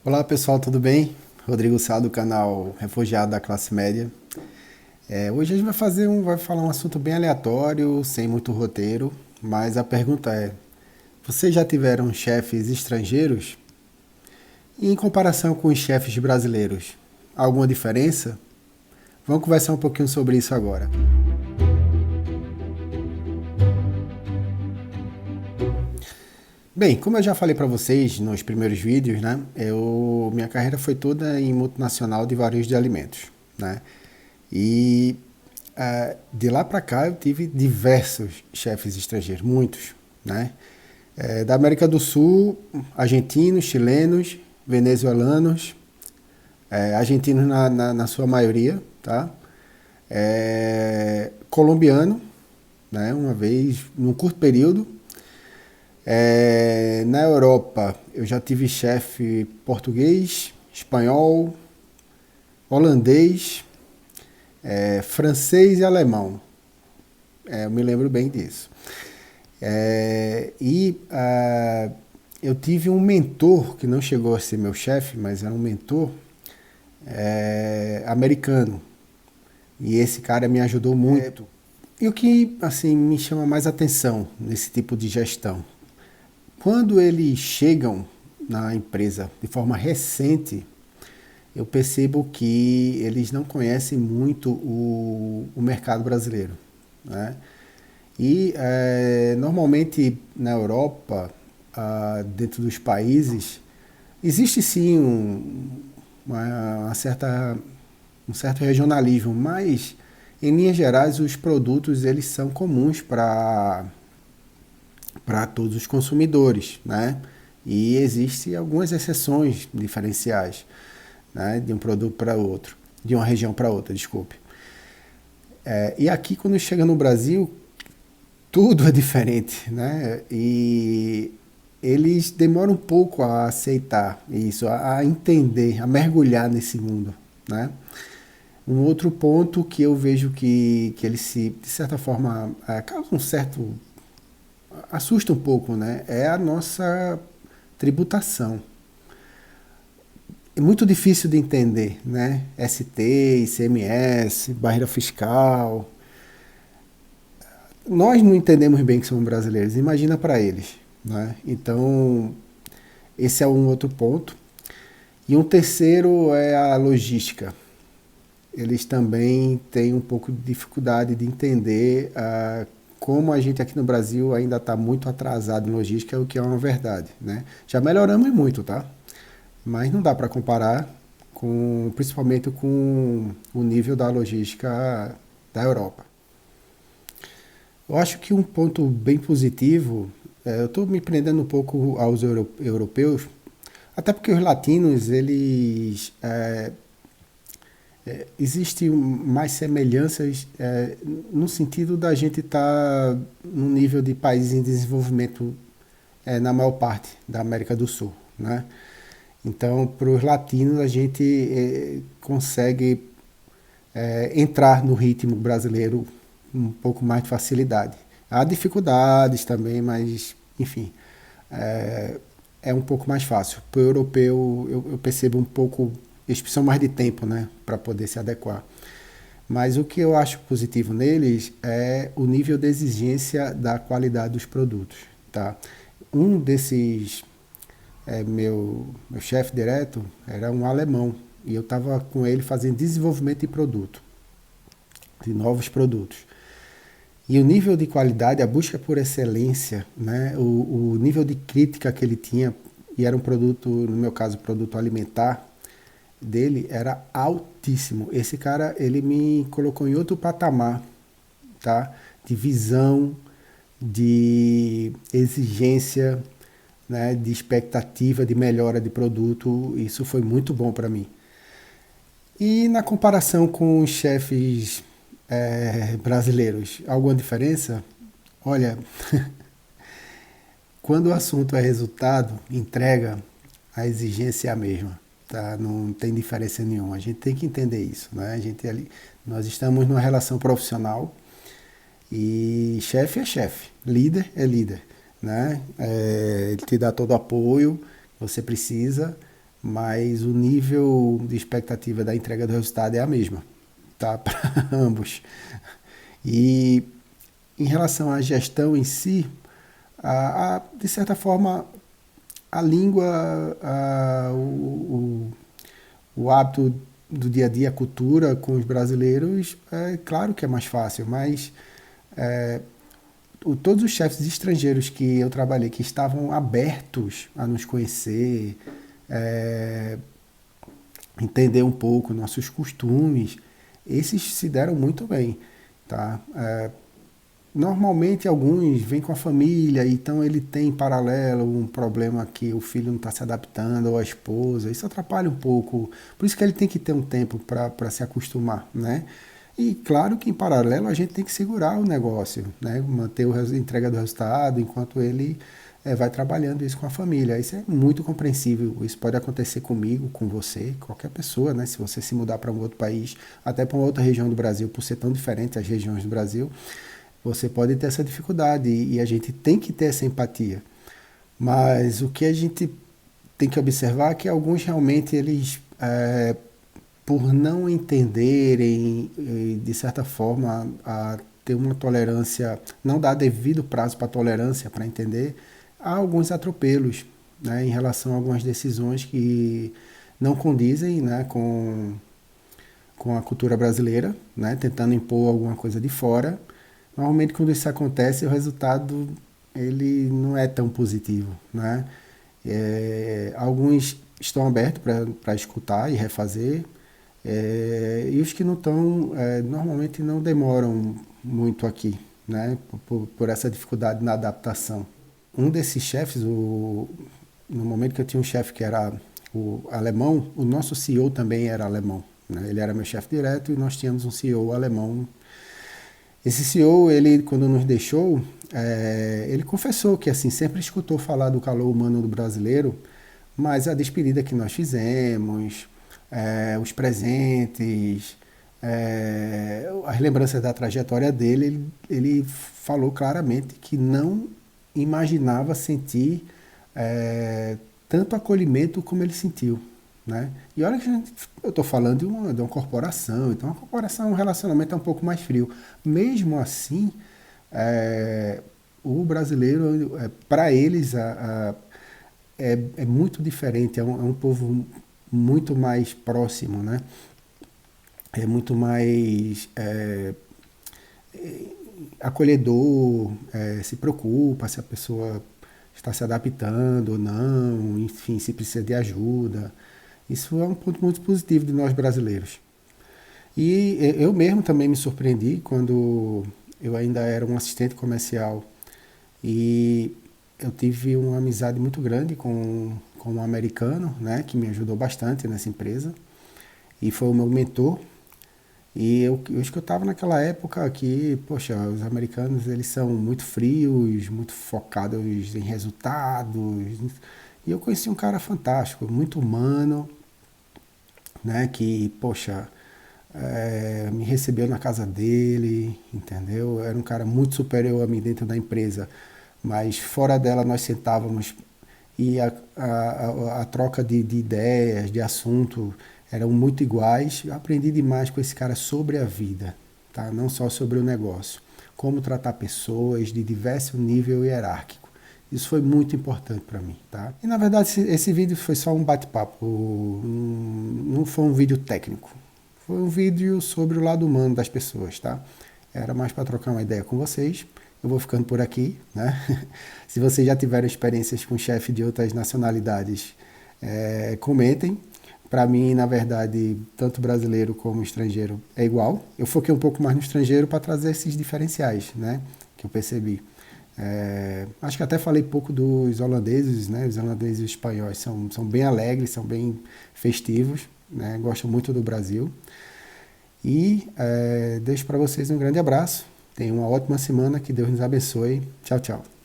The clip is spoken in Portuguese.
Olá pessoal, tudo bem? Rodrigo Sá do canal Refugiado da Classe Média. Hoje a gente vai falar um assunto bem aleatório, sem muito roteiro, mas a pergunta é: vocês já tiveram chefes estrangeiros? E em comparação com os chefes brasileiros, alguma diferença? Vamos conversar um pouquinho sobre isso agora. Bem, como eu já falei para vocês nos primeiros vídeos, né? Minha carreira foi toda em multinacional de varejo de alimentos, né? E de lá para cá eu tive diversos chefes estrangeiros, muitos, né? Da América do Sul, argentinos, chilenos, venezuelanos, argentinos na sua maioria, tá? Colombiano, né? Uma vez, num curto período. Na Europa, eu já tive chefe português, espanhol, holandês, francês e alemão. Eu me lembro bem disso. Eu tive um mentor que não chegou a ser meu chefe, mas era um mentor americano. E esse cara me ajudou muito. E o que assim me chama mais atenção nesse tipo de gestão? Quando eles chegam na empresa de forma recente, eu percebo que eles não conhecem muito o mercado brasileiro, né? E normalmente na Europa, dentro dos países, existe sim um certo regionalismo, mas em linhas gerais os produtos eles são comuns para todos os consumidores, né? E existem algumas exceções diferenciais, né? De um produto para outro, de uma região para outra, desculpe. E aqui quando chega no Brasil, tudo é diferente, né? E eles demoram um pouco a aceitar isso, a entender, a mergulhar nesse mundo, né? Um outro ponto que eu vejo que eles se, de certa forma, causa um certo assusta um pouco, né? É a nossa tributação. É muito difícil de entender, né? ST, ICMS, barreira fiscal. Nós não entendemos bem que somos brasileiros, imagina para eles, né? Então, esse é um outro ponto. E um terceiro é a logística. Eles também têm um pouco de dificuldade de entender como a gente aqui no Brasil ainda está muito atrasado em logística, o que é uma verdade, né? Já melhoramos muito, tá? Mas não dá para comparar principalmente com o nível da logística da Europa. Eu acho que um ponto bem positivo, eu estou me prendendo um pouco aos europeus, até porque os latinos, eles existem mais semelhanças no sentido da gente estar no nível de países em desenvolvimento na maior parte da América do Sul, né? Então, para os latinos, a gente consegue entrar no ritmo brasileiro com um pouco mais de facilidade. Há dificuldades também, mas, enfim, é um pouco mais fácil. Para o europeu, eu percebo um pouco, eles precisam mais de tempo, né, para poder se adequar. Mas o que eu acho positivo neles é o nível de exigência da qualidade dos produtos, tá? Um desses, meu chefe direto, era um alemão, e eu estava com ele fazendo desenvolvimento de produto, de novos produtos. E o nível de qualidade, a busca por excelência, né, o nível de crítica que ele tinha, e era um produto, no meu caso, produto alimentar, dele era altíssimo. Esse cara, ele me colocou em outro patamar, tá? De visão, de exigência, né? De expectativa de melhora de produto. Isso foi muito bom para mim. E na comparação com os chefes brasileiros, alguma diferença? Olha, quando o assunto é resultado, entrega, a exigência é a mesma, tá? Não tem diferença nenhuma. A gente tem que entender isso, né? Nós estamos numa relação profissional e chefe é chefe, líder é líder, né? Ele te dá todo o apoio, você precisa, mas o nível de expectativa da entrega do resultado é a mesma, tá? Para ambos. E em relação à gestão em si, de certa forma, a língua, o hábito do dia a dia, a cultura com os brasileiros, é claro que é mais fácil, mas todos os chefes estrangeiros que eu trabalhei, que estavam abertos a nos conhecer, é, entender um pouco nossos costumes, esses se deram muito bem, tá? Normalmente alguns vêm com a família, então ele tem em paralelo um problema que o filho não está se adaptando, ou a esposa, isso atrapalha um pouco. Por isso que ele tem que ter um tempo para se acostumar, né? E claro que em paralelo a gente tem que segurar o negócio, né? Manter a entrega do resultado enquanto ele vai trabalhando isso com a família. Isso é muito compreensível. Isso pode acontecer comigo, com você, qualquer pessoa, né? Se você se mudar para um outro país, até para uma outra região do Brasil, por ser tão diferente as regiões do Brasil, você pode ter essa dificuldade e a gente tem que ter essa empatia. Mas o que a gente tem que observar é que alguns realmente eles, por não entenderem, de certa forma, ter uma tolerância, não dar devido prazo para tolerância para entender, há alguns atropelos, né, em relação a algumas decisões que não condizem, né, com a cultura brasileira, né, tentando impor alguma coisa de fora. Normalmente quando isso acontece, o resultado ele não é tão positivo, né? Alguns estão abertos para escutar e refazer, e os que não estão, normalmente não demoram muito aqui, né? Por essa dificuldade na adaptação. Um desses chefes, no momento que eu tinha um chefe que era o alemão, o nosso CEO também era alemão, né? Ele era meu chefe direto e nós tínhamos um CEO alemão. Esse CEO, ele, quando nos deixou, ele confessou que assim sempre escutou falar do calor humano do brasileiro, mas a despedida que nós fizemos, os presentes, as lembranças da trajetória dele, ele falou claramente que não imaginava sentir tanto acolhimento como ele sentiu, né? E olha que eu estou falando de uma corporação, então a corporação, o relacionamento é um pouco mais frio. Mesmo assim, o brasileiro, para eles, é muito diferente, é um povo muito mais próximo, né? É muito mais acolhedor, se preocupa se a pessoa está se adaptando ou não, enfim, se precisa de ajuda. Isso é um ponto muito positivo de nós brasileiros. E eu mesmo também me surpreendi quando eu ainda era um assistente comercial e eu tive uma amizade muito grande com um americano, né, que me ajudou bastante nessa empresa e foi o meu mentor. E eu acho que eu estava naquela época que, poxa, os americanos eles são muito frios, muito focados em resultados. E eu conheci um cara fantástico, muito humano, né? Que, poxa, me recebeu na casa dele, entendeu? Era um cara muito superior a mim dentro da empresa, mas fora dela nós sentávamos e a troca de ideias, de assunto, eram muito iguais. Eu aprendi demais com esse cara sobre a vida, tá? Não só sobre o negócio. Como tratar pessoas de diverso nível hierárquico. Isso foi muito importante para mim, tá? E na verdade esse vídeo foi só um bate-papo, não foi um vídeo técnico. Foi um vídeo sobre o lado humano das pessoas, tá? Era mais para trocar uma ideia com vocês. Eu vou ficando por aqui, né? Se vocês já tiveram experiências com chefe de outras nacionalidades, comentem. Para mim, na verdade, tanto brasileiro como estrangeiro é igual. Eu foquei um pouco mais no estrangeiro para trazer esses diferenciais, né? Que eu percebi. Acho que até falei pouco dos holandeses, né? Os holandeses e os espanhóis são bem alegres, são bem festivos, né? Gostam muito do Brasil. E deixo para vocês um grande abraço. Tenham uma ótima semana, que Deus nos abençoe. Tchau, tchau.